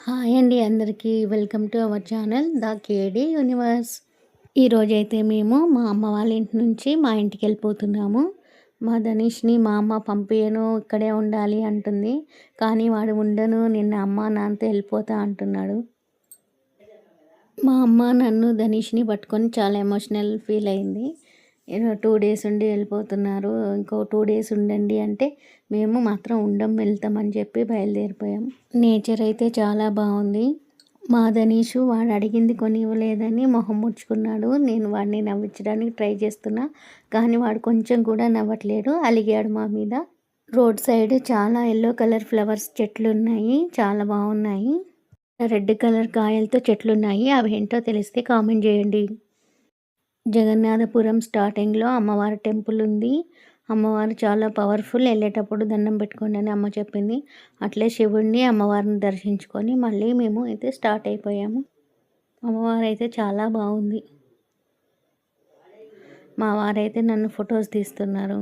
Hi అండి అందరికీ welcome to our channel the KD universe. ఈరోజైతే మేము మా అమ్మ వాళ్ళ ఇంటి నుంచి మా ఇంటికి వెళ్ళిపోతున్నాము. మా ధనీష్ని మా అమ్మ పంపియను ఇక్కడే ఉండాలి అంటుంది, కానీ వాడు ఉండను నిన్న అమ్మ నాన్నతో వెళ్ళిపోతా అంటున్నాడు. మా అమ్మ నన్ను ధనీష్ని పట్టుకొని చాలా ఎమోషనల్ ఫీల్ అయింది. 2 డేస్ ఉండి వెళ్ళిపోతున్నారు, ఇంకో 2 డేస్ ఉండండి అంటే మేము మాత్రం వెళ్తామని చెప్పి బయలుదేరిపోయాం. నేచర్ అయితే చాలా బాగుంది. మా ధనీషు వాడు అడిగింది కొని ఇవ్వలేదని మొహం ముడుచుకున్నాడు. నేను వాడిని నవ్వించడానికి ట్రై చేస్తున్నా, కానీ వాడు కొంచెం కూడా నవ్వట్లేడు, అలిగాడు మా మీద. రోడ్ సైడ్ చాలా ఎల్లో కలర్ ఫ్లవర్స్ చెట్లు ఉన్నాయి, చాలా బాగున్నాయి. రెడ్ కలర్ కాయలతో చెట్లు ఉన్నాయి, అవి ఏంటో తెలిస్తే కామెంట్ చేయండి. జగన్నాథపురం స్టార్టింగ్లో అమ్మవారి టెంపుల్ ఉంది. అమ్మవారు చాలా పవర్ఫుల్, వెళ్ళేటప్పుడు దండం పెట్టుకోండి అని అమ్మ చెప్పింది. అట్లే శివుడిని అమ్మవారిని దర్శించుకొని మళ్ళీ మేము అయితే స్టార్ట్ అయిపోయాము. అమ్మవారు అయితే చాలా బాగుంది. మా వారైతే నన్ను ఫొటోస్ తీస్తున్నారు.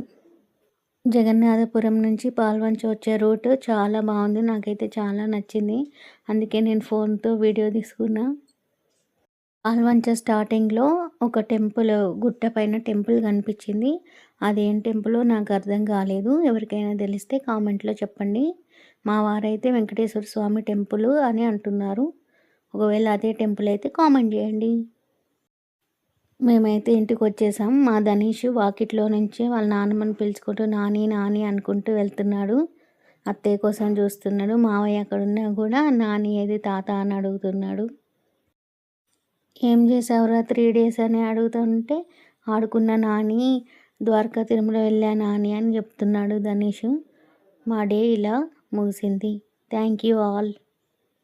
జగన్నాథపురం నుంచి పాల్వంచ వచ్చే రూట్ చాలా బాగుంది, నాకైతే చాలా నచ్చింది. అందుకే నేను ఫోన్తో వీడియో తీసుకున్నా. పాల్వంచ స్టార్టింగ్లో ఒక టెంపుల్, గుట్ట పైన టెంపుల్ కనిపించింది. అదేం టెంపులో నాకు అర్థం కాలేదు, ఎవరికైనా తెలిస్తే కామెంట్లో చెప్పండి. మా వారైతే వెంకటేశ్వర స్వామి టెంపుల్ అని అంటున్నారు. ఒకవేళ అదే టెంపుల్ అయితే కామెంట్ చేయండి. మేమైతే ఇంటికి వచ్చేసాం. మా ధనీష్ వాకిట్లో నుంచి వాళ్ళ నాన్నమ్మని పిలుచుకుంటూ నాని నాని అనుకుంటూ వెళ్తున్నాడు. అత్తయ్య కోసం చూస్తున్నాడు. మావయ్య అక్కడ ఉన్నా కూడా నాని ఏది తాత అని అడుగుతున్నాడు. ఏం చేసావురా 3 డేస్ అని అడుగుతుంటే, ఆడుకున్న నాని, ద్వారకా తిరుమల వెళ్ళా నాని అని చెప్తున్నాడు ధనీష్. మా డే ఇలా ముగిసింది. Thank you all.